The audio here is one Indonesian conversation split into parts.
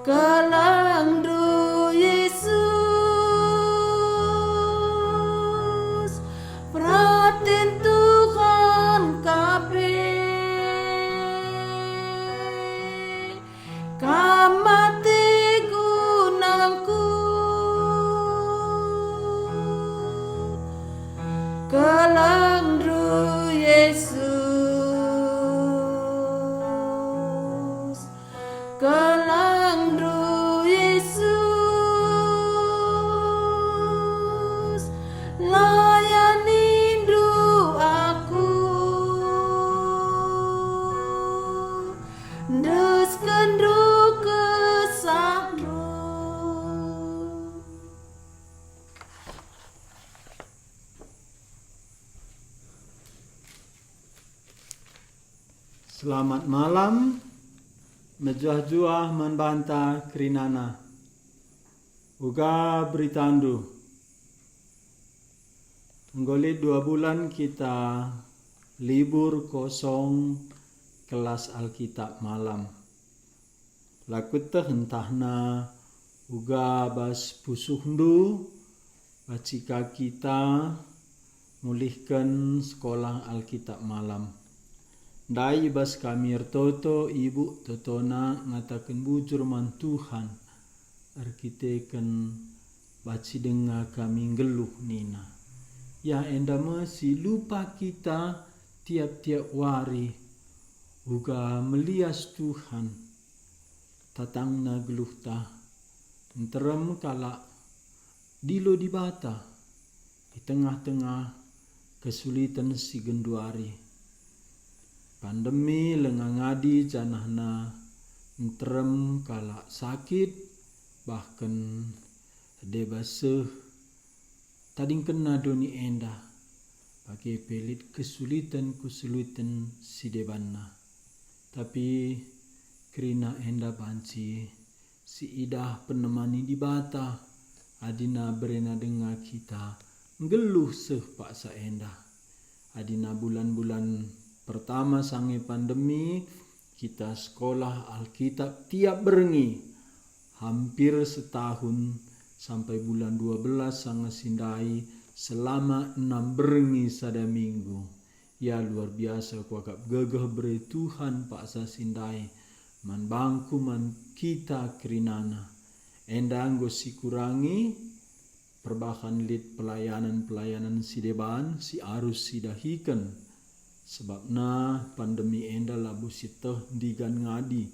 Kelandru Yesus, praten Tuhan kabeh, kamate gunangku, kelandru Yesus, kelandru Yesus, layani doaku, deskan roh kesahmu. Selamat malam, menjuah-juah manbanta kerinana. Uga beritandu. Nggolit 2 bulan kita libur kosong kelas Alkitab malam. Lakuteh entahna uga bas pusuhndu bacika kita mulihkan sekolah Alkitab malam. Dai bas kami toto ibu totona ngatakan bujur man Tuhan arkiteken baci dengar kami geluh nina. Ya enda masih lupa kita tiap-tiap wari uga melias Tuhan tatangna geluh ta enterem kala dilo di bata di tengah-tengah kesulitan si genduari. Pandemi lengangadi janahna enterem kala sakit bahkan debaseh tading kena doni enda pakai pelit kesulitan si debanna. Tapi kerina enda banci si idah penemani di bata adina berena dengar kita ngeluh seh paksa enda. Adina bulan-bulan pertama sange pandemi kita sekolah Alkitab tiap berengi hampir setahun sampai bulan 12 sange sindai selama 6 berengi sada minggu. Ya luar biasa kuakap gegeh beri Tuhan paksa sindai man bangku man kita kerinana. Endang gosi kurangi perbahan lit pelayanan si deban si arus si dahikan. Sebabna pandemi enda labu siteh digan ngadi.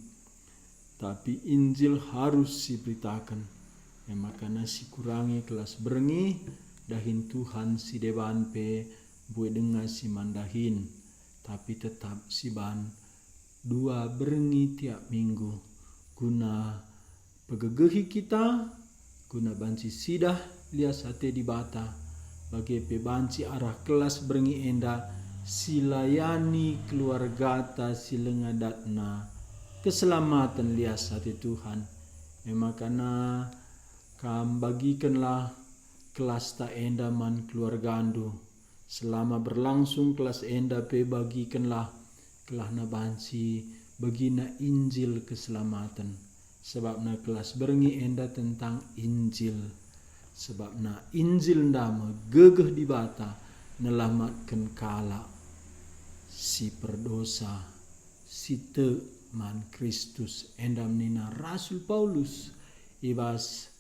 Tapi Injil harus diberitakan. Makanya si kurangi kelas berengi dahin Tuhan si deban pe buat dengar si mandahin. Tapi tetap si ban 2 berengi tiap minggu. Guna pegegehi kita, guna banci sidah lias hati di bata. Bagi pe banci arah kelas berengi enda silayani keluarga ta silengadatna keselamatan lias hati Tuhan. Makana kam bagikanlah kelas ta enda man keluargandu selama berlangsung kelas enda pe bagikanlah kelahna banci bagina Injil keselamatan. Sebabna kelas berengi enda tentang Injil. Sebabna Injil ndama gegeh di bata nelamatkan kala si perdosa si te man Kristus endam nina Rasul Paulus ibas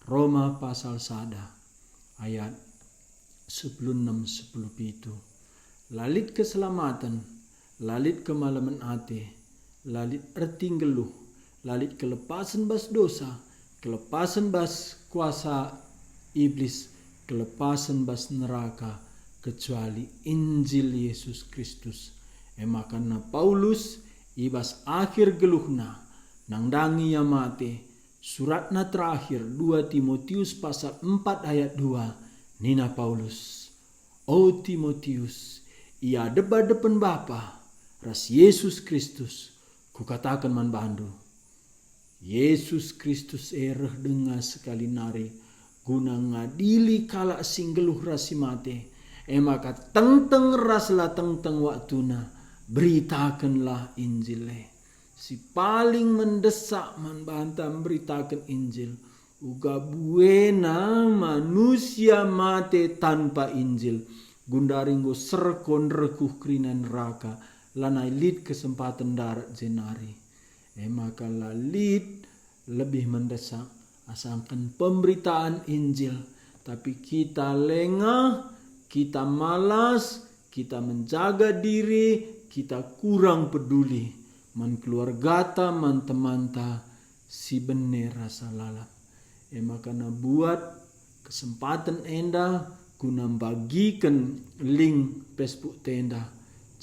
Roma pasal 1 ayat 16-17. Lalit keselamatan, lalit kemalaman ate, lalit erti geluh, lalit kelepasan bas dosa, kelepasan bas kuasa iblis, kelepasan bas neraka kecuali Injil Yesus Kristus. Makana Paulus ibas akhir geluhna nangdangi ya mate suratna terakhir 2 Timotius pasal 4 ayat 2 nina Paulus, "O Timotius, ia depan Bapa ras Yesus Kristus kukatakan man bandu. Yesus Kristus ereh dengar sekali nari guna ngadili kala singgeluh rasi mate. Maka teng-teng raslah teng-teng waktuna beritakanlah Injile. si paling mendesak membantah beritakan Injil. Uga buena manusia mate tanpa Injil. Gundaringgo serkon rekuh krinan neraka. Lanai lit kesempatan darat jenari. Maka lalit lebih mendesak. Asalkan pemberitaan Injil. Tapi kita lengah, kita malas, kita menjaga diri, kita kurang peduli. Man keluargata, man temanta, si bener rasa lalap. Maka na buat kesempatan enda guna bagikan link Facebook tenda.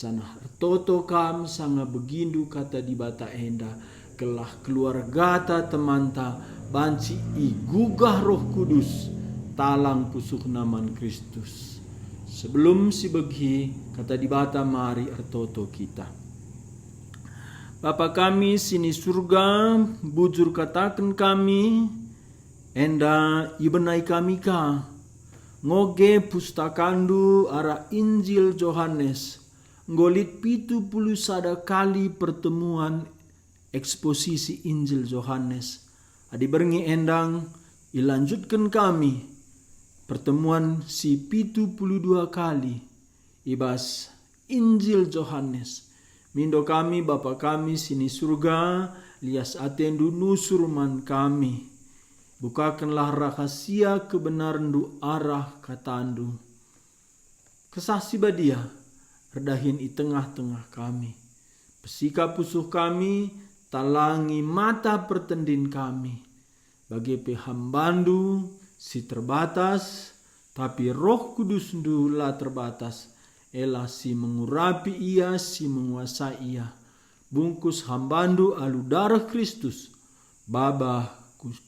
Canah toto kam sanga begindu kata di bata enda. Kelah keluargata temanta banci igugah Roh Kudus talang pusuk naman Kristus. Sebelum si begi kata di bata mari ertoto kita. Bapa kami sini surga, bujur katakan kami, enda ibenai kami ka, ngoge pustakandu ara Injil Yohanes, ngolit 71 kali pertemuan eksposisi Injil Yohanes. Adi berengi endang ilanjutkan kami pertemuan si 72 kali ibas Injil Yohanes. Mindo kami Bapa kami sini surga, lias atendu nusurman kami. Bukakanlah rahasia kebenaran du arah katandu. Kesasi badia, redahin i tengah-tengah kami. Pesika pusuh kami, talangi mata pertendin kami. Bagi pehambandu si terbatas, tapi Roh Kudus du la terbatas. Elah si mengurapi ia, si menguasai ia. Bungkus hambandu alu darah Kristus. Babah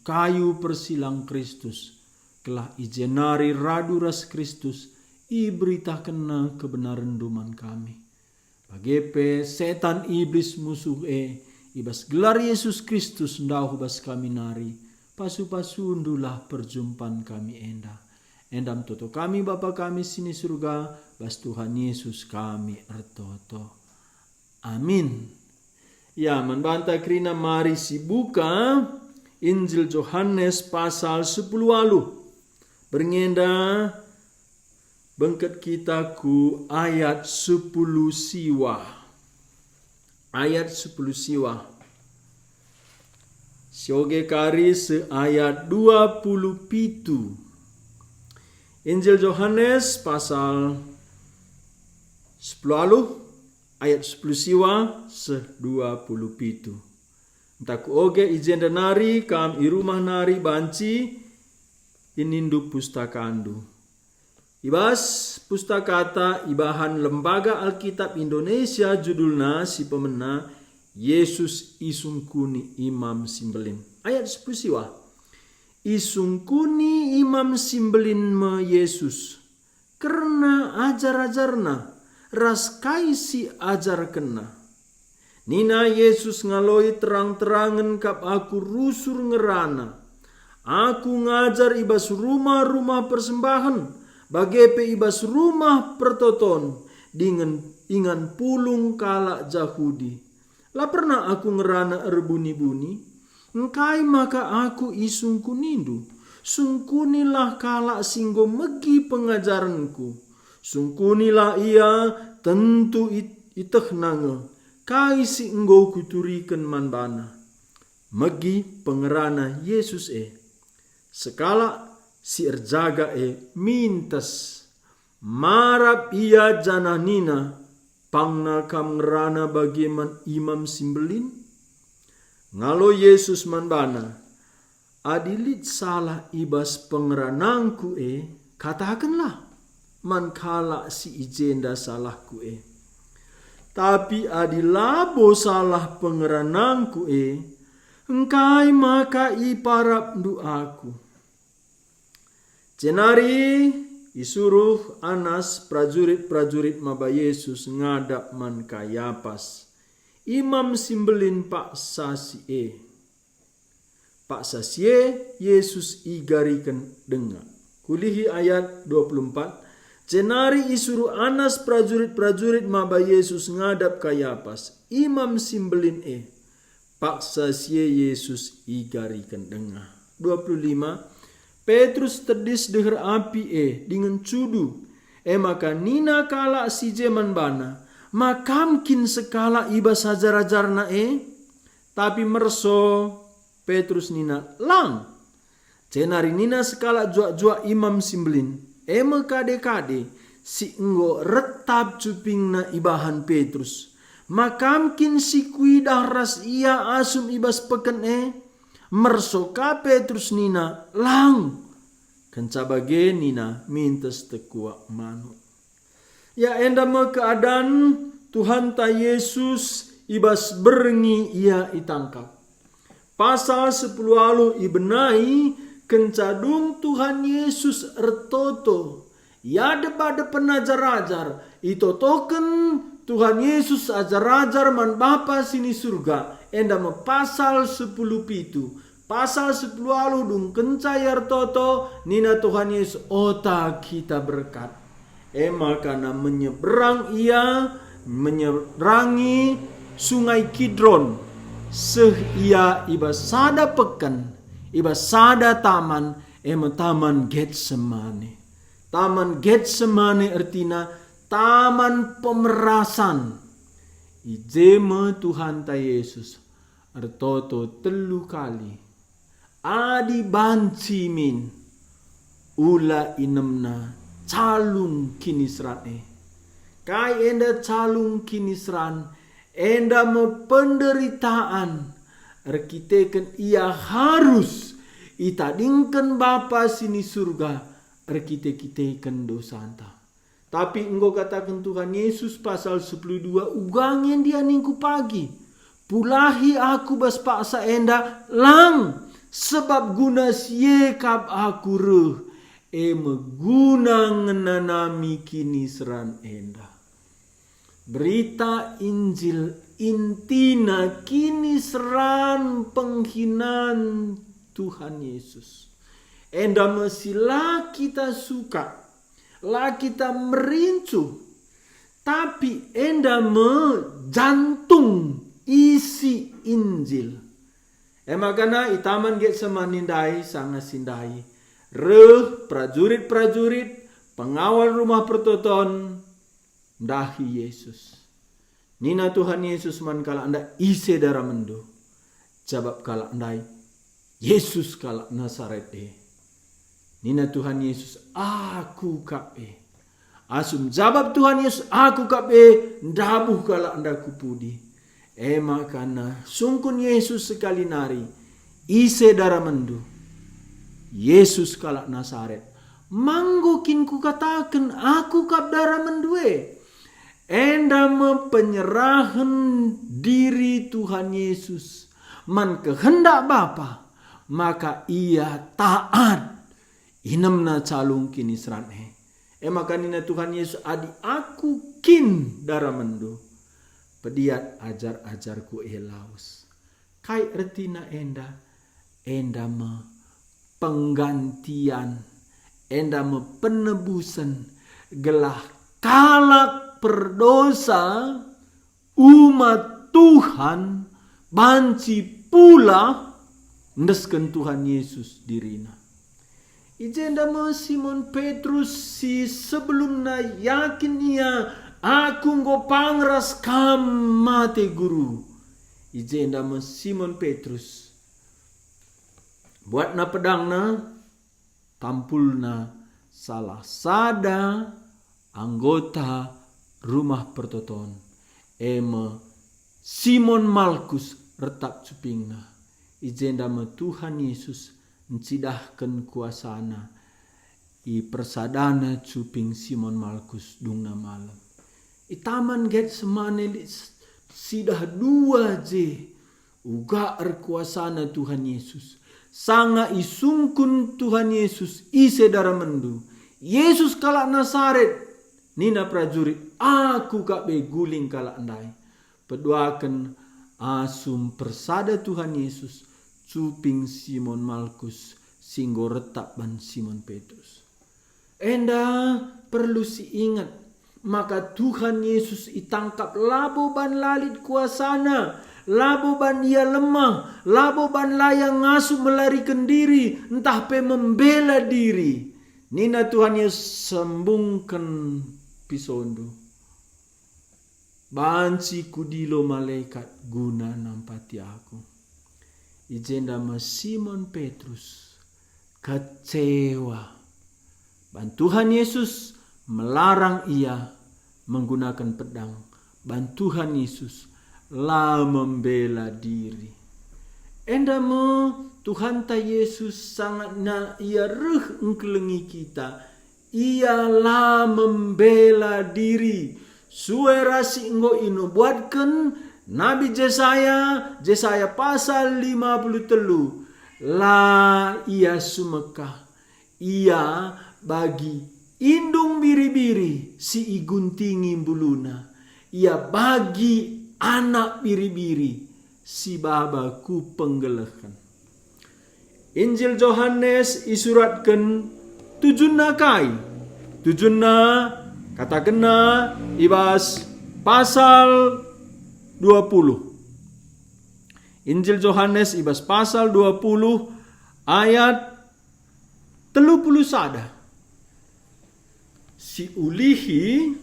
kayu persilang Kristus. Kelah ijenari radu ras Kristus. I beritakan kebenaran duman kami. Bagepe setan iblis musuh ibas gelar Yesus Kristus ndahu bas kami nari. Pasu-pasu undulah perjumpaan kami enda. Endam toto kami Bapa kami sini surga, bas Tuhan Yesus kami ertoto. Amin. Ya, membantah krina mari si buka Injil Yohanes pasal 10 alu. Berngenda bengket kita ku ayat 10 siwa. Ayat 10 siwa. Sioge kari se ayat 27. Injil Yohanes pasal 10 alu ayat 10 siwa se 27. Entah ku oge ijen nari kam i rumah nari banci inindu pustakandu. Ibas pustakata ibahan Lembaga Alkitab Indonesia judulna si pemena Yesus isungkuni Imam Simbelin. Ayat 10 siwa. Isungkuni Imam Simbelin me Yesus karena ajar-ajarna ras kaisi ajar kena. Nina Yesus ngaloi terang-terangan kap aku rusur ngerana. Aku ngajar ibas rumah-rumah persembahan bagepe ibas rumah pertoton dengan ingan pulung kalak Jahudi. La pernah aku ngerana erbuni-buni. Engkai maka aku isungkunindu. Sungkunilah kalak singgo megi pengajaranku. Sungkunilah ia tentu iteh nange. Kai si enggo kuturikan manbana. Megi pengerana Yesus Sekala si erjaga mintes. Marap ia jananina. Pangna kam ngerana bagaimana Imam Simbelin. Ngalo Yesus manbana, adilit salah ibas pengeranangku katakanlah, man kala si ijenda salahku Tapi adilabo salah pengeranangku engkai maka iparap doaku. Cenari isuruh Anas prajurit-prajurit maba Yesus ngadap man Kayapas. Imam Simbelin Pak Sasie. Pak Sasie Yesus igarikan dengar. Kulihi ayat 24. Cenari isuruh Anas prajurit-prajurit maba Yesus ngadap Kayapas. Imam Simbelin paksa si Yesus igari kendengah. 25. Petrus tedis deher api dengan cudu. Maka nina kala si jeman bana. Makamkin sekala iba sajar-ajarna tapi merso Petrus nina lang. Cenari nina sekala jua-jua imam simblin. Kade-kade si enggo retap cupingna ibahan Petrus. Makamkin si kuidah ras ia asum ibas peken mersoka Petrus nina lang. Kencabage nina mintes tekuak manu. Ya endama keadaan Tuhan ta Yesus ibas berengi ia itangkap. Pasal 10 alu ibenai kencadung Tuhan Yesus ertoto. Ya debade penajar-ajar. Itotoken Tuhan Yesus ajar-ajar man Bapa sini surga. Endama pasal 10 pitu. Pasal 10 alu dung kencayar toto. Nina Tuhan Yesus ota kita berkat. Makana menyeberang ia. Menyeberangi sungai Kidron. Ia iba sada pekan. Iba sada taman. Taman Getsemane. Taman Getsemane artinya taman pemerasan. Ijeme Tuhan ta Yesus artoto telu kali. Adi bancimin ula inemna calung kinisrane. Kai enda calung kinisran enda me penderitaan. Erkiteken ia harus itadingken Bapa sini surga. Erkite-kiteken dosanta. Tapi engkau katakan Tuhan Yesus pasal 12 ugangen dia ningku pagi. Pulahi aku bas paksa enda lang. Sebab guna siekap aku reh. Guna ngenanami kini seran enda. Berita Injil intina kini seran penghinaan Tuhan Yesus. Enda mesilah kita suka. Lah kita merincu. Tapi enda jantung isi Injil. Makana itaman Getsemane ndai sangat sindai. Reh prajurit-prajurit pengawal rumah pertoton ndahi Yesus. Nina Tuhan Yesus man kala anda ise darah mendo. Jawab kala ndai Yesus kala Nazaret Nina Tuhan Yesus aku kape. Asum jawab Tuhan Yesus aku kape. Ndabuh kala anda kupudi. Makana sungkun Yesus sekali nari. Ise darah mendu. Yesus kala Nazaret. Manggukin ku katakan aku kap darah mendue. Enda penyerahan diri Tuhan Yesus. Man kehendak Bapa. Maka ia taat. Inemna calung kini serane. Maka nina Tuhan Yesus adi aku kin darah mendu. Pediat ajar-ajarku laus. Kai retina enda. Enda penggantian. Enda penebusan. Gelah kalak perdosa. Umat Tuhan. Banci pula. Ndesken Tuhan Yesus dirina. Ijenda Simon Petrus si sebelumna yakin ia aku ngo pangras kam mate guru. Ijenda Simon Petrus buat na pedangna tampulna salah sada anggota rumah pertoton. Simon Malkus retap cupingna. Ijenda Tuhan Yesus mencidahkan kuasana i persadana cuping Simon Malkus dungna malam. Taman Getsemane sidah 2 je uga kuasana Tuhan Yesus. Sanga isungkun Tuhan Yesus ise darah mendu. Yesus kala Nazaret. Nina prajurit aku kak beguling kala andai. Peduakan asum persada Tuhan Yesus. Cuping Simon Malkus singgo retap ban Simon Petrus. Enda perlu ingat. Maka Tuhan Yesus itangkap labo ban lalit kuasana. labo ban ia lemah, labo ban layang ngasup melarikan diri, entah pe membela diri. Nina Tuhan Yesus sembungkan pisondo. Banci kudilo malaikat guna nampati aku. Ijenda ma Simon Petrus kecewa. Dan Tuhan Yesus melarang ia menggunakan pedang. Dan Tuhan Yesus lah membela diri. Endama Tuhan ta Yesus sangat na ia reh engkelengi kita. Ia lah membela diri. Suara si enggo inu buatkan Nabi Yesaya pasal 53. La ia sumekah. Ia bagi indung biri-biri si iguntingi buluna. Ia bagi anak biri-biri si babaku penggelehan. Injil Yohanes isuratkan tujunna kai. Tujunna kata kena ibas pasal 20. Injil Yohanes ibas pasal 20 ayat 30 sada. Si ulihi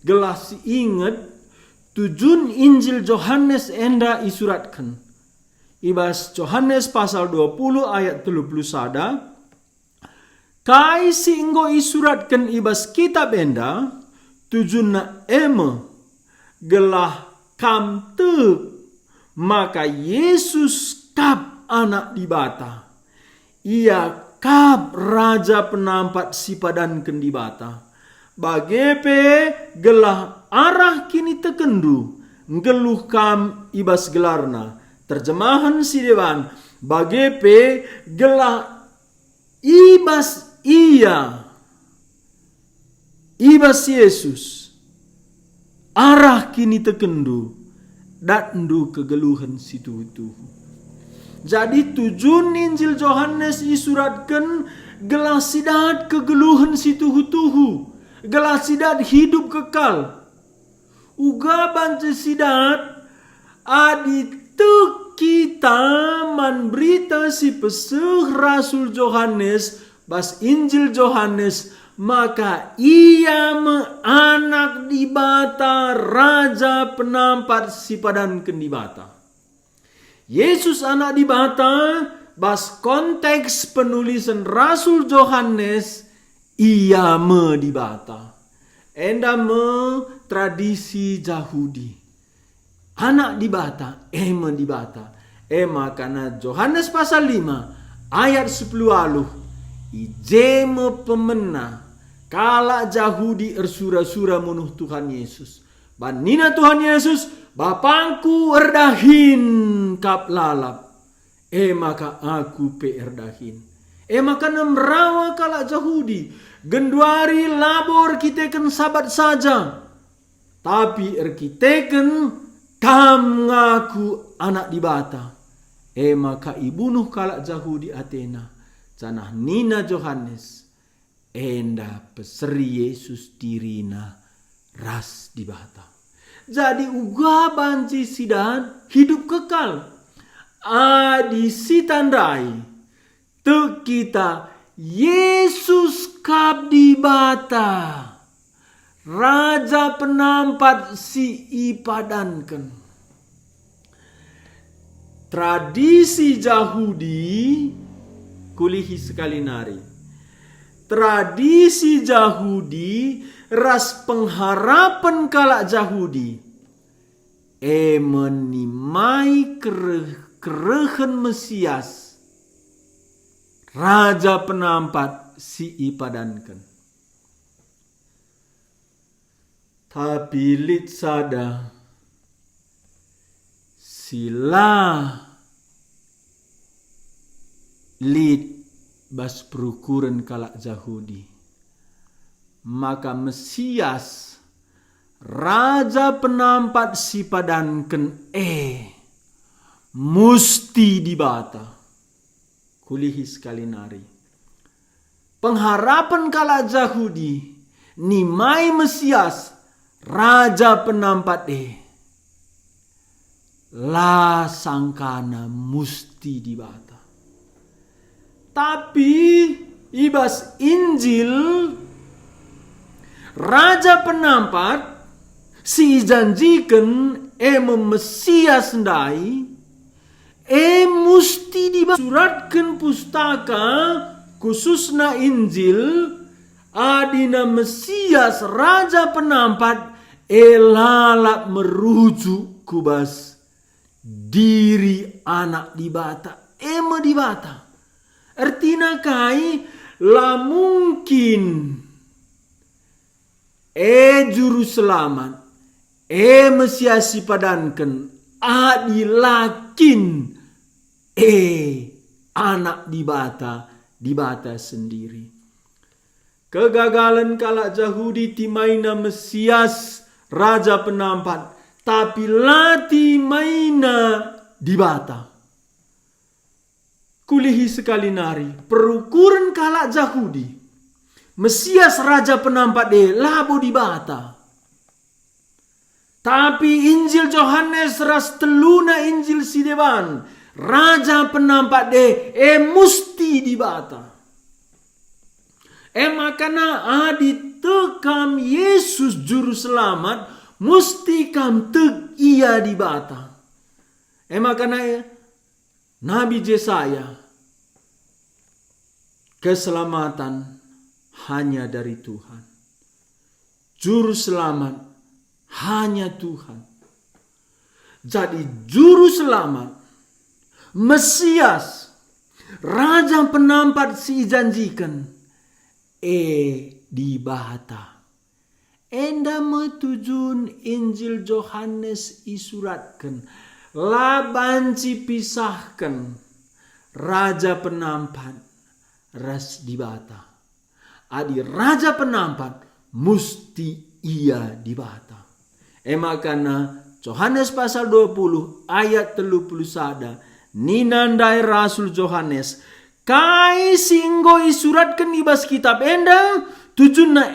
gelas si inget tujun Injil Yohanes enda isuratkan. Ibas Yohanes pasal 20 ayat 30 sada. Kai si enggo isuratkan ibas kitab enda tujunna eme gelah kam tep maka Yesus kap anak dibata. Ia kap raja penampat sipadan kendibata. Bagepe gelah arah kini tekendu ngeluh kam ibas gelarna. Terjemahan si dewan bagepe gelah ibas ibas Yesus arah kini tekendu datndu kegeluhan situ. Jadi tujun Injil Yohanes isuratkan gelah sidat kegeluhan situ. Gelah sidat hidup kekal. Uga bantu sidat aditu kita man berita si peseh Rasul Yohanes bas Injil Yohanes maka ia anak dibata raja penampat sipadan kendibata. Yesus anak dibata bas konteks penulisan Rasul Yohanes ia dibata. Enda tradisi Yahudi. Anak dibata, dibata. Karena Yohanes pasal 5 ayat 10 aluh. Ijeme pemena kala Yahudi ersura-sura menuh Tuhan Yesus. Banina Tuhan Yesus, bapangku erdahin kap lalap. Maka aku pe erdahin. Maka nemrawa kala Yahudi. Genduari labor kiteken sabat saja. Tapi kiteken kam ngaku anak dibata. Maka ibunuh kala Yahudi Athena. Canah nina Yohanes. Enda peseri Yesus dirina ras dibata. Jadi uga banci sidan hidup kekal. Adi sitandai. Te kita Yesus kap dibata. Raja penampat si ipadankan. Tradisi Yahudi kulihi sekali nari. Tradisi Yahudi ras pengharapan kala Yahudi. Menimai kerehen Mesias. Raja penampat si ipadankan. Tapi lit sada sila lit bas perukuran kalak Yahudi. Maka Mesias raja penampat si padankan musti dibata. Kulihi sekali nari. Pengharapan kala Yahudi nimai Mesias raja penampat la sangkana musti dibata. Tapi ibas Injil Raja penampat si janjikan Mesias ndai musti disuratkan pustaka khususna Injil adina Mesias Raja penampat lalap merujuk kubas diri anak dibata dibata. Artina kai la mungkin juru selamat Mesias padankan adilakin anak dibata sendiri. Kegagalan kalak Yahudi timaina Mesias Raja penampat, tapi lati maina dibata. Kulihi sekali nari, perukuran kalak Yahudi Mesias Raja penampat labo dibata. Tapi Injil Yohanes ras teluna Injil sideban Raja penampat musti dibata. Makana aditekam Yesus juru selamat musti kam tek ia dibata. Makana Nabi Yesaya keselamatan hanya dari Tuhan. Juru selamat hanya Tuhan. Jadi juru selamat Mesias Raja penampat si janjikan dibata. Enda metujun Injil Yohanes isuratkan labanci pisahkan Raja penampat ras dibata. Adi Raja penampat musti ia dibata. Makana Yohanes pasal 20 ayat 31 ninandai Rasul Yohanes kai singgo isuratkan ibas kitab enda tujunna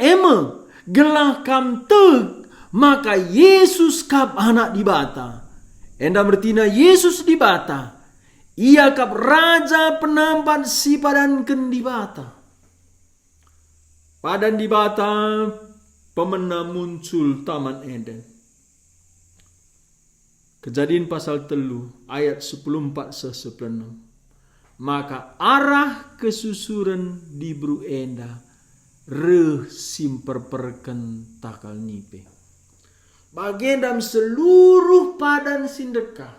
gelah kam teg maka Yesus kap anak dibata. Enda bertina Yesus dibata. Ia kap Raja penampat si padanken dibata. Padan dibata pemena muncul Taman Eden. Kejadian pasal 3 ayat 14-16. Maka arah kesusuran dibru enda simperperken takal nipe. Bagendam seluruh padan sindeka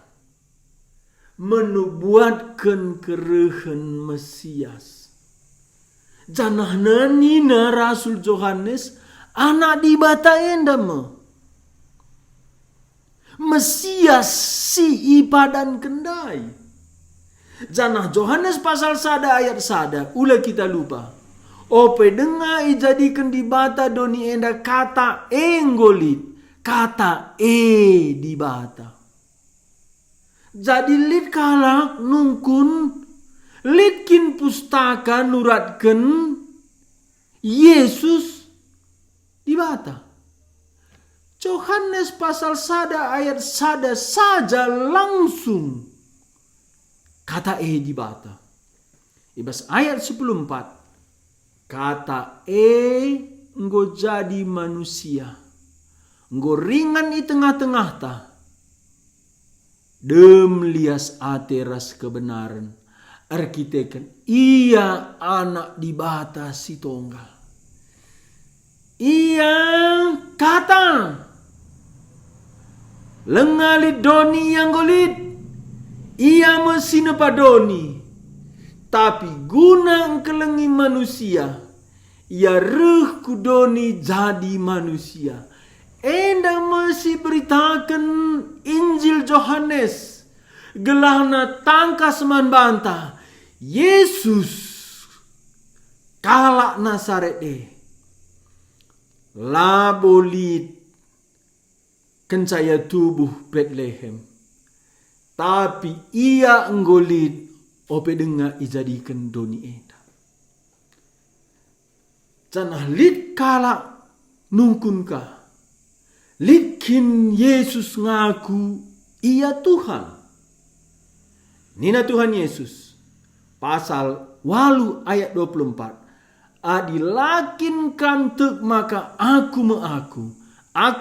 menubuatkan kerehen Mesias. Janah nina Rasul Yohanes anak dibata enda Mesias si ipadan kendai. Janah Yohanes pasal 1 ayat 1 ula kita lupa. Ope denga ijadikan dibata doni enda kata enggolit. Kata dibata. Jadi lit kalak nungkun litkin pustaka nuratken Yesus dibata. Yohanes pasal 1 ayat 1 saja langsung kata dibata. Ibas ayat 14 kata enggo jadi manusia. Enggo ringan di tengah-tengah ta. Dem lias ateras kebenaran. Arkiteken ia anak dibata si tonggal. Ia kata lengalit doni yang golit. Ia mesin padoni. Tapi guna engkelengi manusia. Ia reh kudoni jadi manusia. Enda masih beritakan Injil Yohanes. Gelahna tangkas man bantah. Yesus kalak Nasaret labolit kencaya tubuh Bethlehem. Tapi ia enggolit ope denga ijadikan doni enda. Janah lit kalak nungkunkah. Litkin Yesus ngaku ia Tuhan. Nina Tuhan Yesus pasal 8 ayat 24. Adilakin kantuk maka aku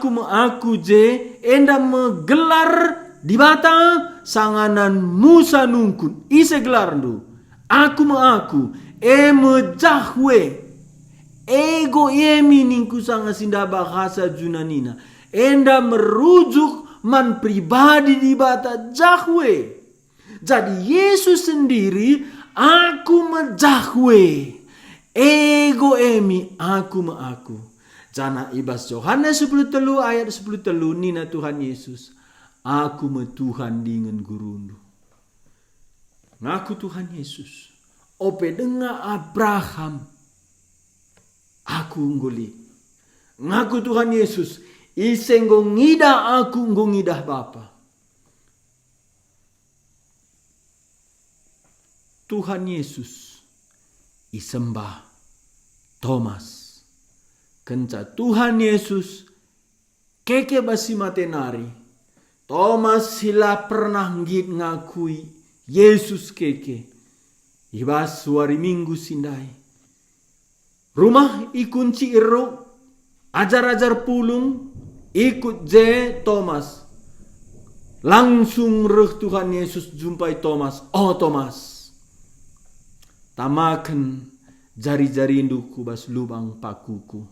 mengaku je enda menggelar di bata sanganan Musa nungkun ise gelar ndu. Aku mengaku mejahwe ego emi ningku sanga sinda bahasa Junanina enda merujuk man pribadi di bata jahwe. Jadi Yesus sendiri aku mejahwe ego emi aku mengaku. Jana ibas Yohanes 10 ayat 10 nina Tuhan Yesus. Aku me Tuhan dengan gurundu. Ngaku Tuhan Yesus. Ope denga Abraham. Aku nggoli. Ngaku Tuhan Yesus. Isenggo ngida aku nggo ngidah Bapa. Tuhan Yesus isembah Thomas. Kenca Tuhan Yesus keke basi matenari. Thomas sila pernah ngit ngakui Yesus keke. Ibas suari minggu sindai. Rumah ikunci iro. Ajar-ajar pulung. Ikut je Thomas. Langsung reh Tuhan Yesus jumpai Thomas. Oh Thomas. Tamakan jari-jari induku bas lubang pakuku.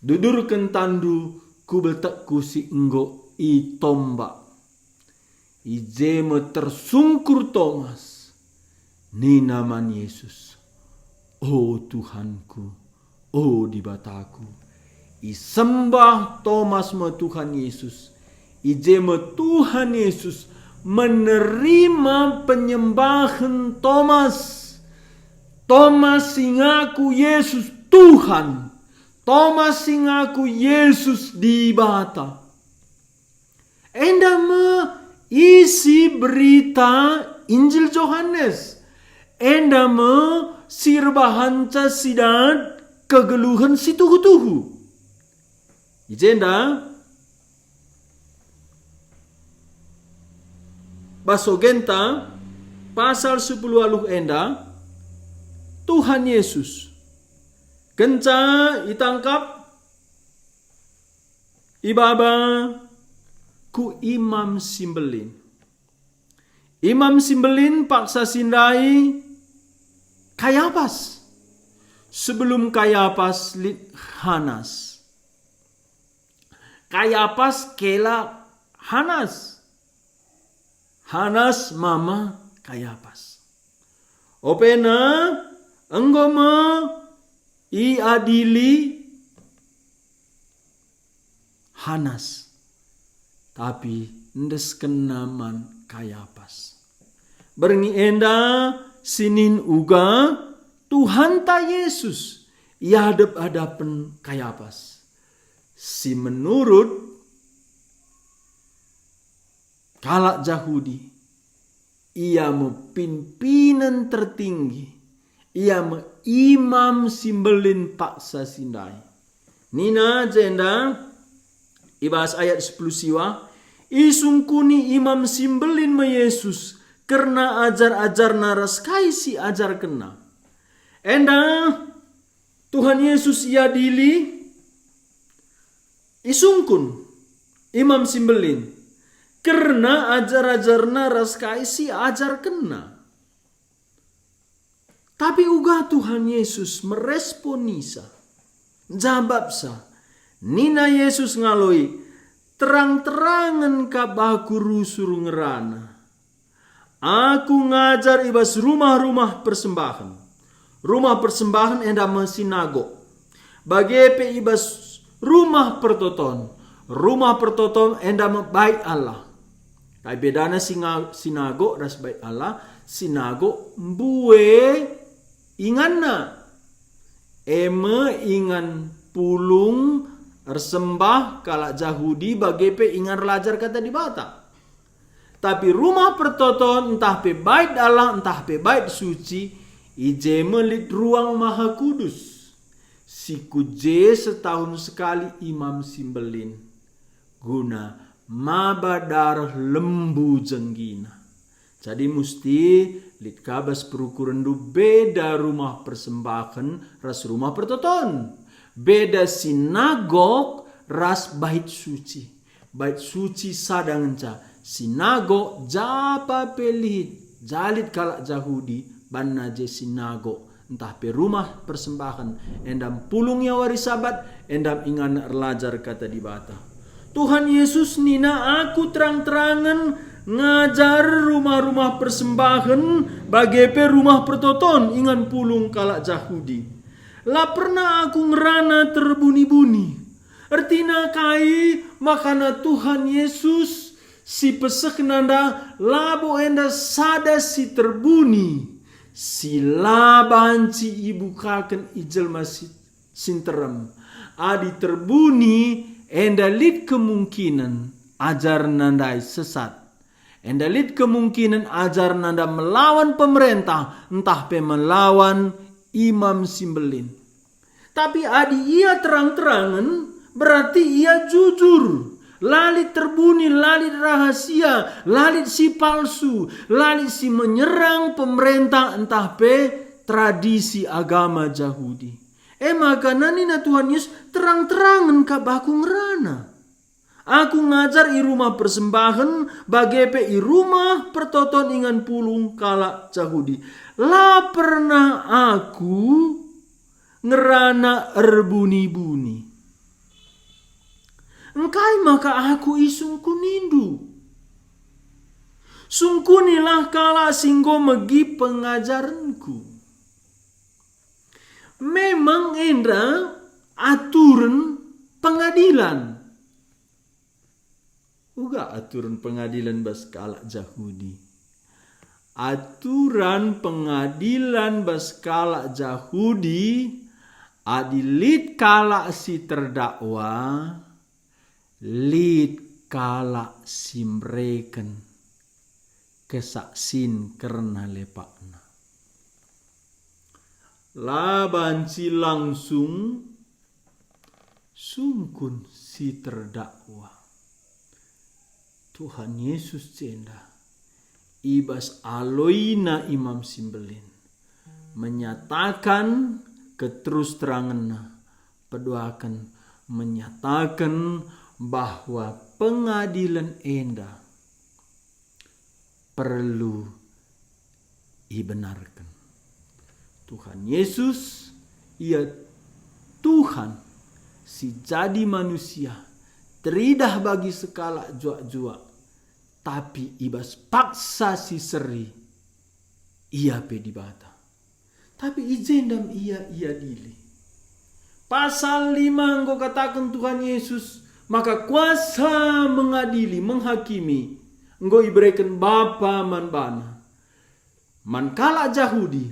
Dudurkan tandu kubeltakku si enggo i tombak. Ijeme tersungkur Thomas. Ni naman Yesus. Oh Tuhanku. Oh di bataku. Isembah Thomas me Tuhan Yesus. Ijeme Tuhan Yesus menerima penyembahan Thomas. Thomas singaku Yesus Tuhan. Thomas singaku Yesus di bata. Enda me isi berita Injil Yohanes. Enda me sirbahanca sidat kegeluhan si tuhu-tuhu. Ijenda Basogenta pasal 10 aluh enda Tuhan Yesus kenca itangkap ibaba ku Imam Simbelin. Imam Simbelin paksa sindai Kayapas. Sebelum Kayapas Hanas. Kayapas kela Hanas. Hanas mama Kayapas. Opena enggoma i adili Hanas. Tapi ndes kenaman Kayapas. Berengi enda sinin uga Tuhan ta Yesus ia hadap-hadapan Kayapas. Si menurut kalak Yahudi ia pimpinan tertinggi. Ia Imam Simbelin paksa sindai. Nina jenda ibas ayat 10 siwa. Isungkuni Imam Simbelin me Yesus karena ajar-ajar naras kaisi ajar kena. Enda Tuhan Yesus ia dili isungkun Imam Simbelin karena ajar-ajar naras kaisi ajar kena. Tapi uga Tuhan Yesus merespon nisa. Jawab sa. Nina Yesus ngaloi. Terang-terangan kabaku rusur ngerana. Aku ngajar ibas rumah-rumah persembahan. Rumah persembahan enda sinago. Bagepe ibas rumah pertoton. Rumah pertoton enda baik Allah. Kai bedana sinago das baik Allah. Sinago mbue inganna. Ingan pulung ersembah kalak Yahudi bagepe ingan lajar kata di bata. Tapi rumah pertoton entah pe bait Allah entah pe bait suci ije melit ruang maha kudus. Si kuje setahun sekali Imam Simbelin guna mabadar lembu jenggina. Jadi mesti lit kabas perukuran du beda rumah persembahan ras rumah pertoton. Beda sinagog ras bait suci. Bait suci sadangenca. Sinagog japa pelihit. Jalit kalak Jahudi banna je sinagog. Entah pe rumah persembahan. Endam pulungnya wari sabat. Endam ingan erlajar kata di bata. Tuhan Yesus nina aku terang-terangan ngajar rumah-rumah persembahan bagepe rumah pertoton ingan pulung kalak Jahudi. La pernah aku ngerana terbuni-buni. Artina kai makana Tuhan Yesus si pesek nanda labo enda sada si terbuni. Si labanci ibu kaken ijel masih sinterem. Adi terbuni enda lid kemungkinan ajar nandai sesat. Endalit kemungkinan ajar nanda melawan pemerintah, entah pe melawan imam simbelin. Tapi adi ia terang-terangan, berarti ia jujur. Lalit terbuni, lalit rahasia, lalit si palsu, lalit si menyerang pemerintah entah pe tradisi agama Yahudi. Maka nanina Tuhan Yesus terang-terangan kabaku ngerana. Aku ngajar i rumah persembahan bagepe i rumah pertoton ingan pulung kalak Jahudi. La pernah aku ngerana erbuni-buni. Engkai maka aku isungku nindu. Sungkunilah kalak singgo megi pengajaranku. Memang endra aturan pengadilan. Uga aturan pengadilan bas kalak Jahudi. Aturan pengadilan bas kalak Jahudi adilit kalak si terdakwa, lid kalak si mereken kesaksin karena lepakna. Labanci langsung sungkun si terdakwa. Tuhan Yesus cenda ibas aloina imam simbelin menyatakan keterus teranganna pedoakan menyatakan bahwa pengadilan enda perlu dibenarkan. Tuhan Yesus ia Tuhan si jadi manusia teridah bagi sekala jua-jua. Tapi ibas paksa si seri ia pe dibata. Tapi ijendam ia dili. Pasal 5 engkau katakan Tuhan Yesus, maka kuasa mengadili, menghakimi engkau iberikan Bapa man bana. Man kala Jahudi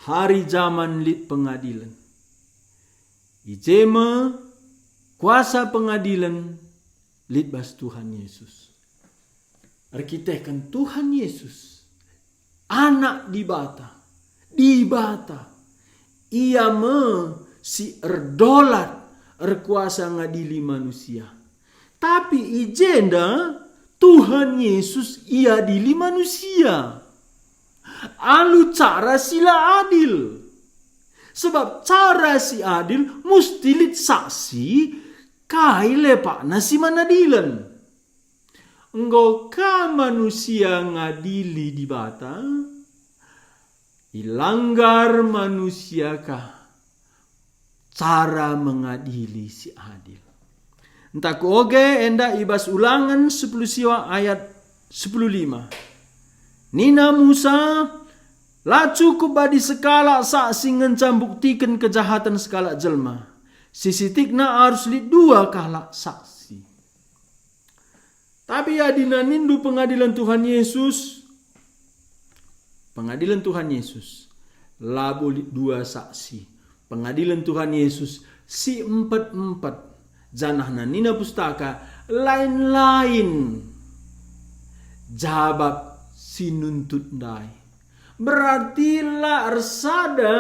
hari zaman lit pengadilan. Ijema kuasa pengadilan litbas Tuhan Yesus. Arkitekan Tuhan Yesus. Anak dibata. Ia si erdolat erkuasa ngadili manusia. Tapi ijenda Tuhan Yesus ia adili manusia. Alu cara sila adil. Sebab cara si adil mesti lit saksi kai lepak nasi manadilan. Engkau ka manusia ngadili di bata. Ilanggar manusia ka cara mengadili si adil. Entah oge enda ibas ulangan 10 siwa ayat 10:5. Nina Musa la cukup badi sekala saksi ngencam buktikan kejahatan sekala jelma. Sisitikna harus li 2 kalak saksi. Tapi adina nindu pengadilan Tuhan Yesus. Pengadilan Tuhan Yesus. Labu li 2 saksi. Pengadilan Tuhan Yesus si 4 janahna nina pustaka lain-lain. Jabab si nuntut dai. Berarti la ersada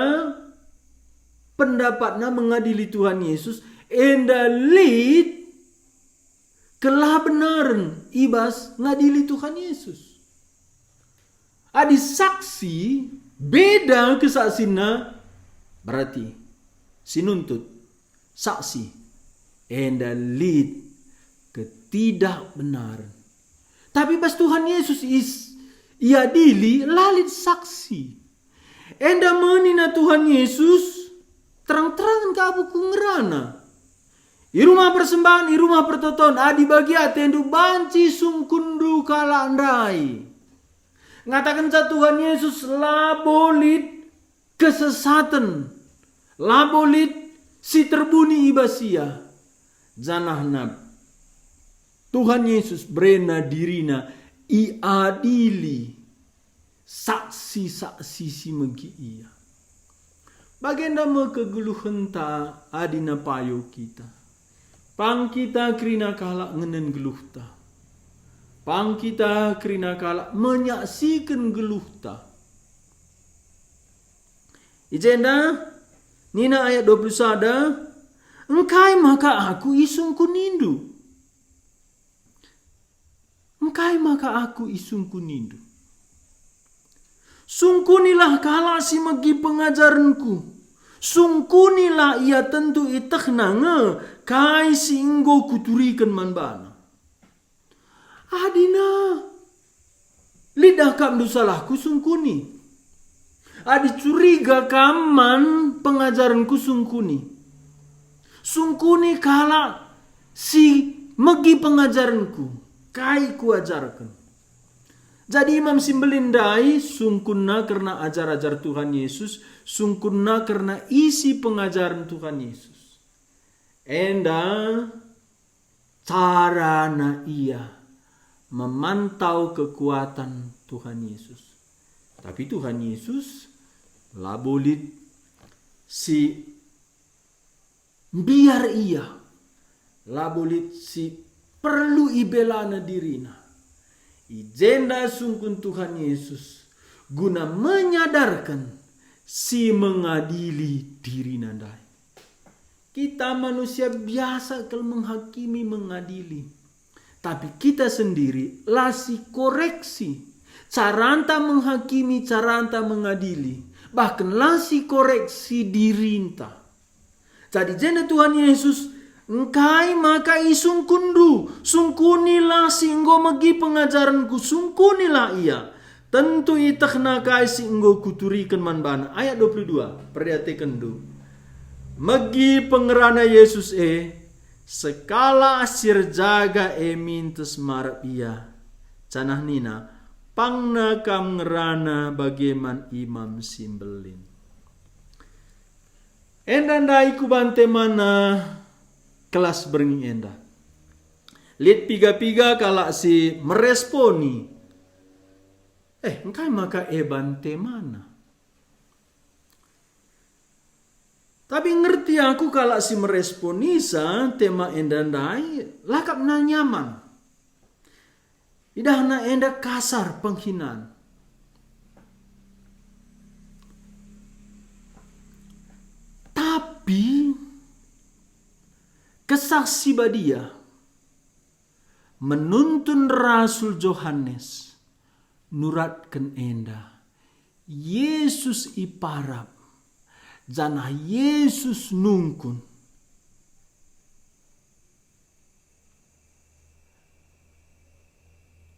pendapatnya mengadili Tuhan Yesus endalit kelah benaran ibas ngadili Tuhan Yesus. Adi saksi beda kesaksina berarti sinuntut saksi enda lid ketidakbenaran. Tapi pas Tuhan Yesus ia dili lalit saksi. Enda menina Tuhan Yesus terang-terangan ke abu kungerana. I rumah persembahan, i rumah pertoton, adi bagi atendu banci sungkundu kala andai. Ngatakan sa Tuhan Yesus labolit kesesatan. Labolit si terbuni ibasia. Janahna Tuhan Yesus brena dirina i adili saksi-saksi si megi iya. Bagenda me kegeluhan ta adina payo kita. Pang kita krina kala ngenen geluh ta. Pang kita krina kala menyaksikan geluh ta. Ijenda nina ayat 21, engkai maka aku isungku nindu. Engkai maka aku isungku nindu. Sungkunilah kala si megi pengajaranku. Sungkunilah ia tentu itekna nge kai si inggo kuturikan manbana. Adina lidah kam dosalahku sungkuni. Adi curiga kaman pengajaranku sungkuni. Sungkuni kala si megi pengajaranku kai ku ajarkan. Jadi Imam Simbelindai sungkunna karena ajar-ajar Tuhan Yesus, sungkunna karena isi pengajaran Tuhan Yesus. Enda carana ia memantau kekuatan Tuhan Yesus. Tapi Tuhan Yesus labolit si biar ia labolit si perlu ibelana dirina. Ijenda sungkun Tuhan Yesus guna menyadarkan si mengadili diri nandai. Kita manusia biasa kalau menghakimi mengadili. Tapi kita sendiri lasi koreksi. Caranta menghakimi, caranta mengadili. Bahkan lasi koreksi dirinta. Jadi jenda Tuhan Yesus engkai maka isungkundu, sungkunilah singgo megi pengajaranku, sungkunilah ia. Tentu itakna kai singgo kuturikan manbana. Ayat 22, perhatikan du. Megi pengerana Yesus sekala asir jaga mintes marap ia. Canah nina, pangna kam ngerana bagaimana Imam Simbelin. Endandai kubante mana kelas beringi enda. Lihat piga-piga kala si meresponi. Engkai maka bante mana? Tapi ngerti aku kala si meresponi sa tema endandai lakap na nyaman. Idah na enda kasar penghinaan. Tapi kesaksi badia menuntun Rasul Yohanes nuratkan enda Yesus iparap janah Yesus nungkun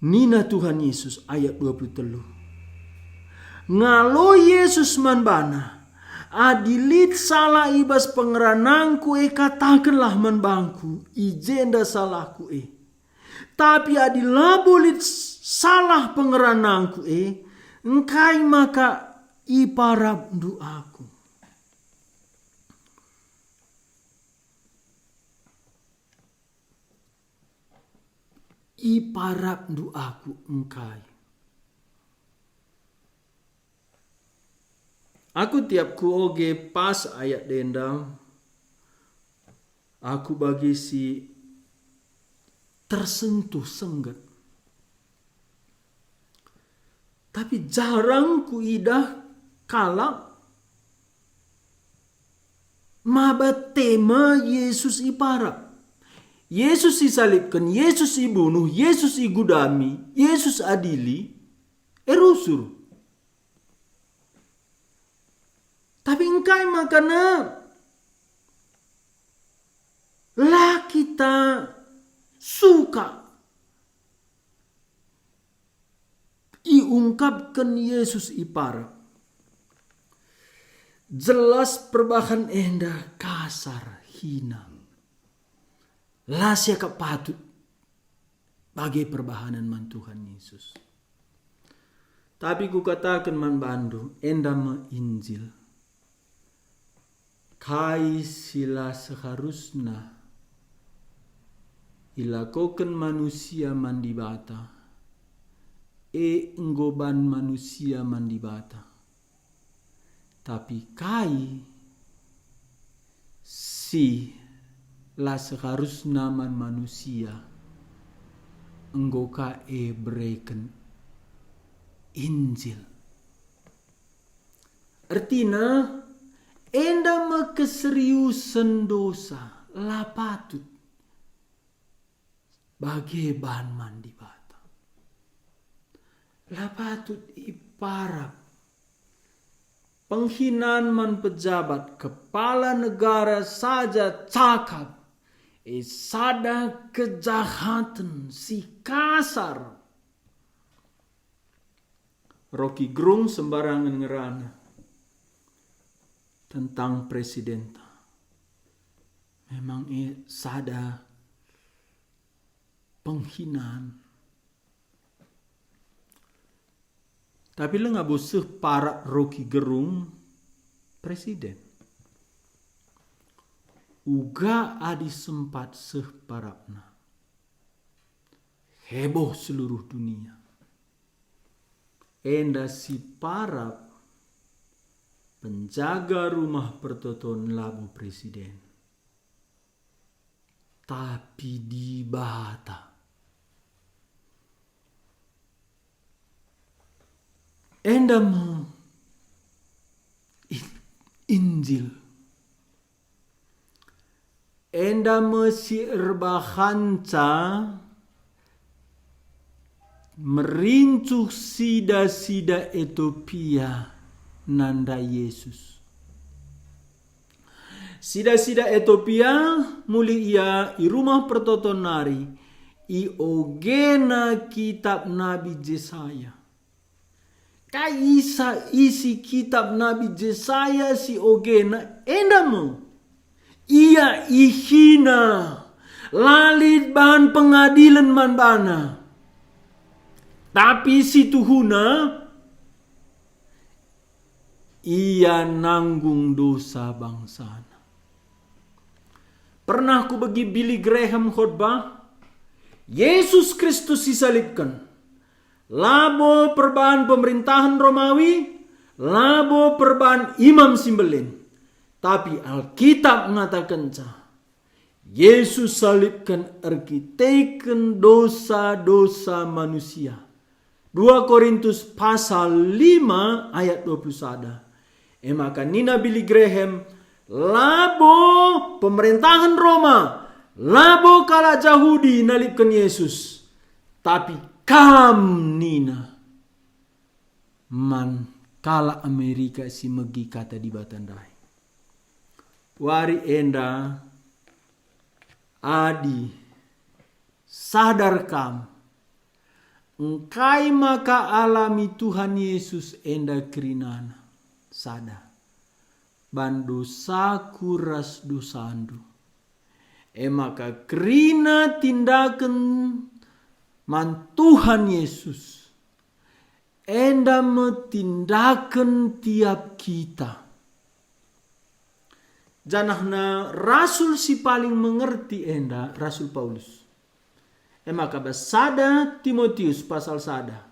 nina Tuhan Yesus ayat 23 ngalo Yesus manbana adilit salah ibas pengeranangku katakanlah manbangku ijenda salahku tapi adilabulit salah pengeranangku engkai maka iparap doaku. Iparap doaku engkai. Aku tiap ku oge pas ayat dendam. Aku bagi si tersentuh senggat. Tapi jarang ku idah kala maba tema Yesus iparap. Yesus disalibkan, Yesus dibunuh, Yesus digudami, Yesus adili, erusur. Tapi engkai makana lah kita suka iungkapkan Yesus ipara. Jelas perbahan enda kasar, hina. Lah siaka patut bagi perbahanan man Tuhan Yesus. Tapi ku katakan man bandu, enda ma Injil. Kai sila seharusnya ilakokan manusia mandibata. Enggoban manusia mandibata. Tapi kai si la seharusnya man manusia enggoka breken Injil. Artinya enda ma keseriusan dosa la patut bagi bahan mandi bata. La patut iparap penghinaan man pejabat kepala negara saja cakap. Sada kejahatan si kasar. Rocky Gerung sembarangan ngerana tentang presiden. Memang sada penghinaan. Tapi lo nggak boseh para Rocky Gerung presiden. Uga adi sempat sehparapna. Heboh seluruh dunia. Enda si parap penjaga rumah pertoton labu presiden. Tapi di bata. Enda mau Injil. Enda Mesir bahanca merincuh sida-sida Ethiopia nanda Yesus. Sida-sida Ethiopia muli ia i rumah pertoton nari i ogena kitab Nabi Yesaya. Kaisa isi kitab Nabi Yesaya si ogena enda mo. Ia ihina lalit bahan pengadilan man bana. Tapi si Tuhuna ia nanggung dosa bangsana. Pernah ku bagi Billy Graham khotbah, Yesus Kristus disalibkan. Labo perbahan pemerintahan Romawi, labo perbahan imam simbelin. Tapi Alkitab mengatakan Yesus salibkan arkiteken dosa-dosa manusia. 2 Korintus pasal 5 ayat 21. Maka Nina Billy Graham, labo pemerintahan Roma, labo kala Yahudi nalipkan Yesus. Tapi kam Nina man kala Amerika si megi kata di batandai. Wari enda adi sadar kam engkai maka alami Tuhan Yesus enda kerinana sada bandu sakuras dosandu maka kerina tindakan man Tuhan Yesus enda metindakan tiap kita. Janahna rasul si paling mengerti enda Rasul Paulus. Maka basada Timotius pasal sada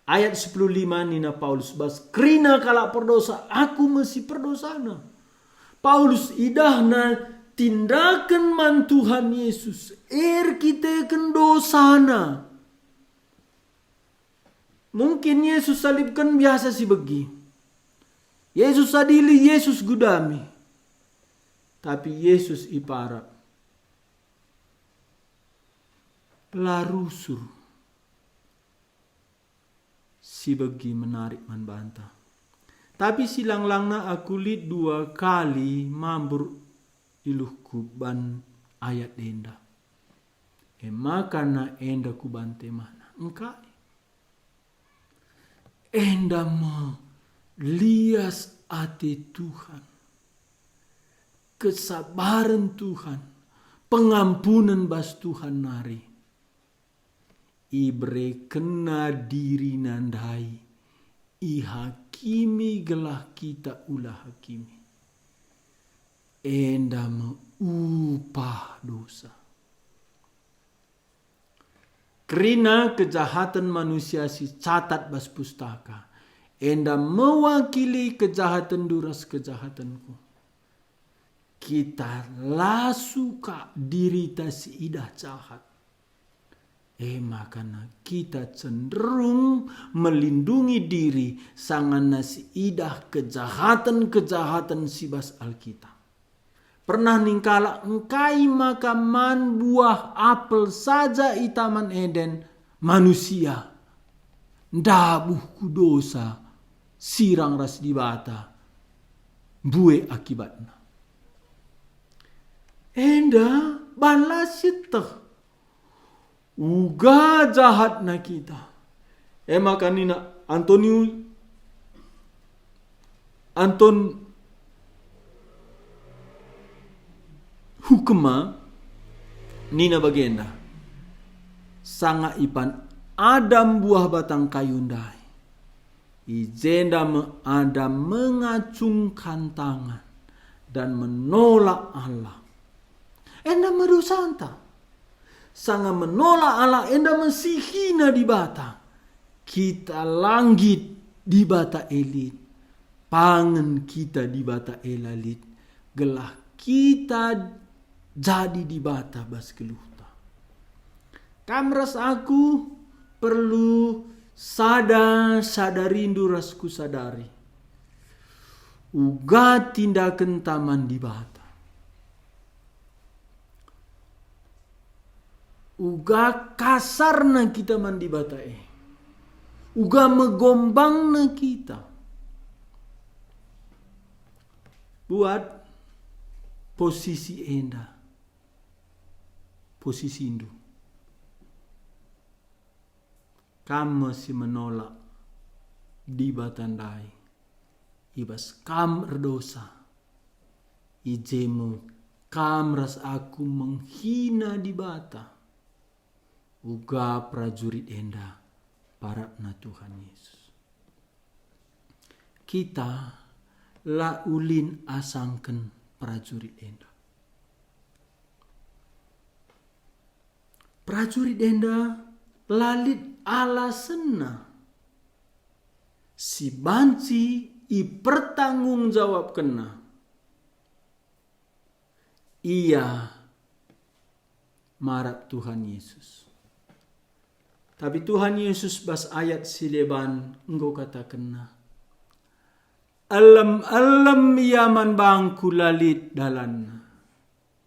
ayat 15 nina Paulus bas krina kala perdosa aku mesti perdosana. Paulus idahna tindakan man Tuhan Yesus kita dosana. Mungkin Yesus salibkan biasa si begi. Yesus adili, Yesus gudami. Tapi Yesus iparap larusur si begi menarik man banta. Tapi silang-langna aku lihat 2 kali mambur iluhku ban ayat enda. Makana enda ku bante mana engkai. Enda lias ati Tuhan. Kesabaran Tuhan. Pengampunan bas Tuhan nari. Ibre kena diri nandai. Ihakimi gelah kita ulah hakimi. Enda upah dosa. Kerana kejahatan manusia si catat bas pustaka. Enda mewakili kejahatan duras kejahatanku. Kita lah suka diri ta si idah jahat. Makanya kita cenderung melindungi diri sangan nasi idah kejahatan-kejahatan sibas Alkitab. Pernah ningkala engkai makaman buah apel saja i Taman Eden manusia. Ndabuhku dosa sirang ras dibata bue akibatna. Enda balas sitah. Uga jahat na kita. Maka nina Anton hukma nina bagenda. Sanga ipan Adam buah batang kayundai. Ijenda Adam mengacungkan tangan dan menolak Allah. Enda merusanta. Sanga menolak Allah enda mensihina di bata. Kita langit di bata elit. Pangan kita di bata elalit. Gelah kita jadi di bata bas keluhta. Kamras aku perlu sadarindu rasku sadari. Uga tindakan taman di bata. Uga kasarna kita mandi batae. Uga megombangna kita. Buat posisi enda. Posisi indu. Kamu masih menolak di batandai. Ibas kam erdosa. Ijemu kam ras aku menghina di bata. Uga prajurit enda parapna Tuhan Yesus. Kita la ulin asangken prajurit enda. Prajurit enda lalit alasena. Si banci i pertanggung jawab kena. Ia marap Tuhan Yesus. Tapi Tuhan Yesus bas ayat sileban engkau katakan alam yaman bangku lalit dalan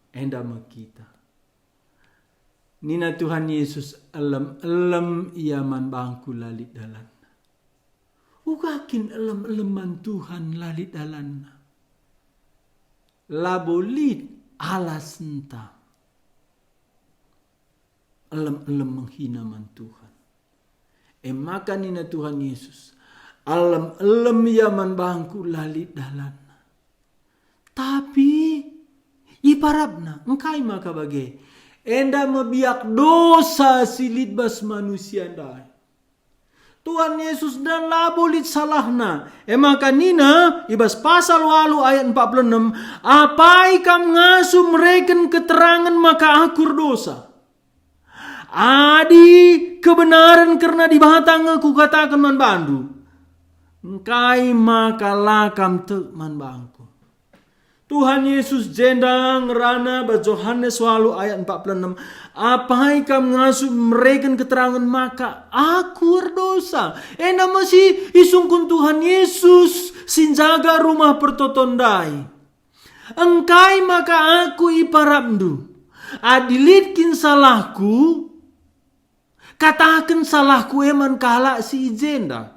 enda makita. Nina Tuhan Yesus alam yaman bangku lalit dalan. Ugakin alam Tuhan lalit dalan. Labolit alas entah. Alam menghina man Tuhan. Maka nina Tuhan Yesus. Alam yaman bangku lalit dalan. Tapi iparapna engkai maka bagai. Enda mebiak dosa silit bas manusia dai. Tuhan Yesus dan labolit salahna. Maka nina ibas pasal 8 ayat 46. Apai kam ngasu mereken keterangan maka akur dosa. Adi kebenaran karena di batang aku katakan man bandu. Engkai maka lakam tek man bangku. Tuhan Yesus jendang rana ba Yohanes 8 ayat 46. Apai kam ngasuh mereka keterangan maka aku berdosa. Ena masih isungkun Tuhan Yesus sinjaga rumah pertotondai. Engkai maka aku iparapdu. Adilitkin salahku. Katakan salahku eman kalak si ijenda.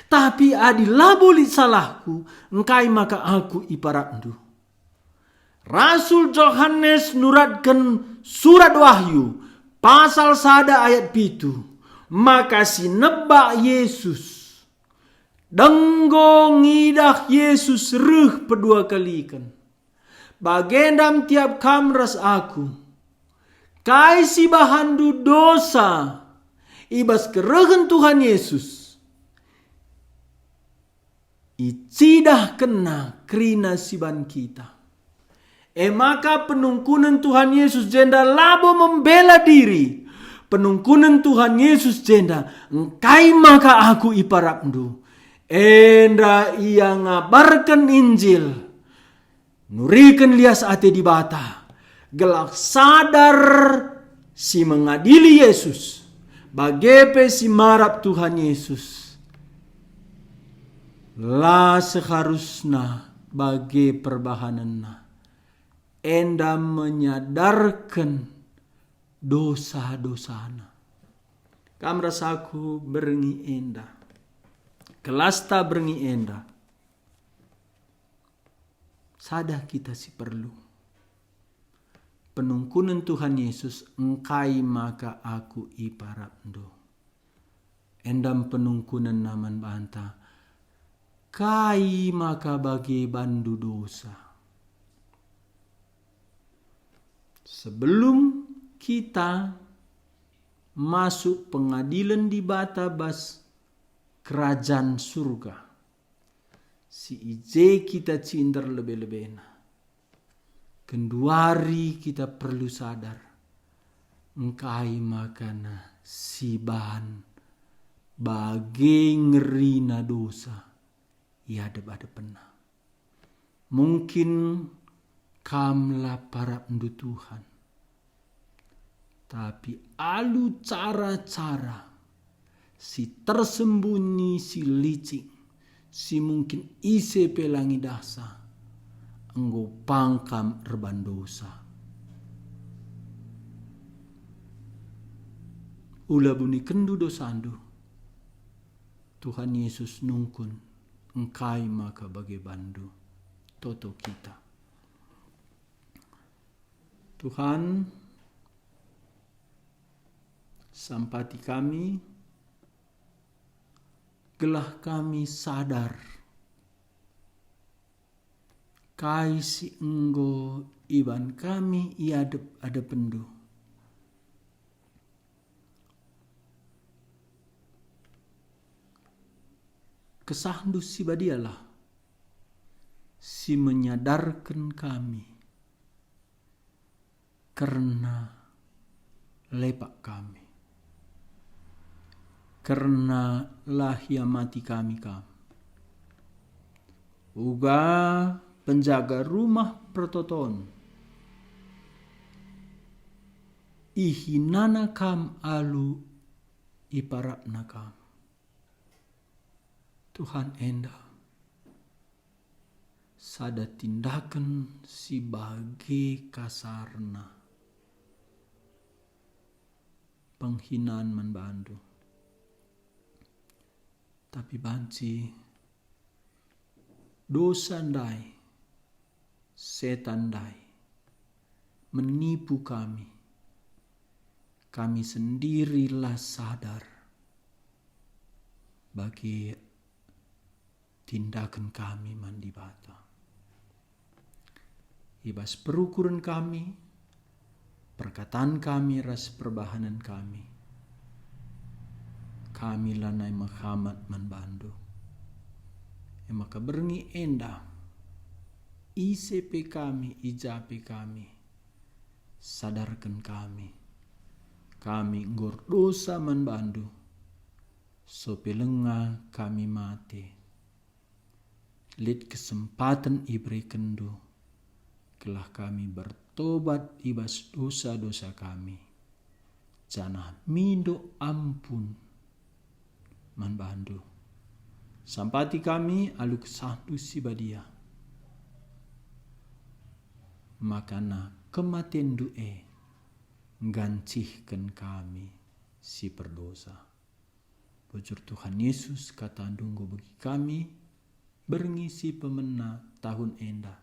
Tapi adilah boli salahku, engkai maka aku iparatndu. Rasul Yohanes nuratkan surat Wahyu pasal 1 ayat 7. Maka sinebak Yesus denggo ngidah Yesus reh pedua kalikan. Bagendam tiap kamras aku. Kai si bahandu dosa. Ibas keregen Tuhan Yesus. Icidah kena krina siban kita. Maka penungkunan Tuhan Yesus jenda labo membela diri. Penungkunan Tuhan Yesus jenda, engkai maka aku iparatndu. Enda ia ngabarkan Injil. Nurikan lias ate di bata. Gelak sadar si mengadili Yesus. Bagepe si marap Tuhan Yesus. La seharusnya bagi perbahananna. Enda menyadarkan dosa-dosana. Kam rasaku berengi enda. Kelasta berengi enda. Sadar kita si perlu. Penungkunan Tuhan Yesus, engkai maka aku iparatndu. Endam penungkunan naman banta. Kai maka bagi bandu dosa. Sebelum kita masuk pengadilan di batabas kerajaan surga, si ije kita cinter lebih-lebihna. Kenduari kita perlu sadar, engkai makana si bahan bagi ngerina dosa. Ya ada pernah. Mungkin kamlah para pendu Tuhan. Tapi alu cara-cara si tersembunyi, si licik, si mungkin ise pelangi dasa, enggo pangkam erban dosa. Ula buni kendu dosandu. Tuhan Yesus nungkun. Engkai maka bagi bandu toto kita. Tuhan, sampati kami, gelah kami sadar, kai si enggo iban kami iadep ada pendu. Kesahndu si badialah si menyadarkan kami karena lepak kami, karena lahia mati kami uga penjaga rumah pertoton ihinana kam alu iparatna kam. Tuhan enda sada tindakan si bagi kasarna penghinaan manbandu. Tapi banci dosa ndai, setan ndai menipu kami. Kami sendirilah sadar bagi tindakan kami mandi bata. Ibas perukuran kami, perkataan kami, ras perbahanan kami. Kami lanai Muhammad manbandu. Maka berengi enda, ICP kami, ijape kami, sadarkan kami. Kami ngor dosa manbandu, sopelenga kami mati. Lid kesempatan ibri kendu, kelah kami bertobat ibas dosa-dosa kami. Janah mindo ampun manbandu. Sampati kami alu kesahdu si badia. Makana kematian du'e gancihkan kami si berdosa. Bujur Tuhan Yesus kata dunggu bagi kami berngisi pemena tahun enda.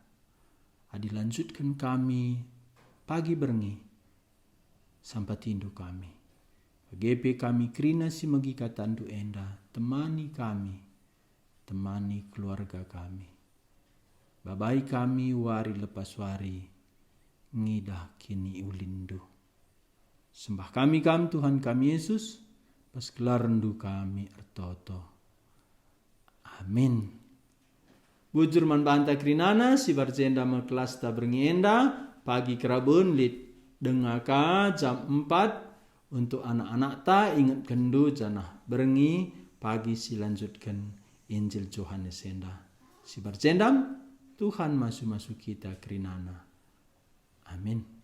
Adi lanjutkan kami pagi berengi sampai tindu kami. Bagepe kami kerina si magi kata andu enda, temani kami, temani keluarga kami. Babai kami wari lepas wari, ngidah kini ulindu. Sembah kami Tuhan kami Yesus, pas kelar rendu kami ertoto. Amin. Bujur man banta krinana si barjenda ma kelas ta berngienda pagi kerabun lit dengaka jam 4 untuk anak-anak ta ingat kendu janah berengi pagi si lanjutkan Injil Yohanes enda. Si barjendam Tuhan masuk kita krinana. Amin.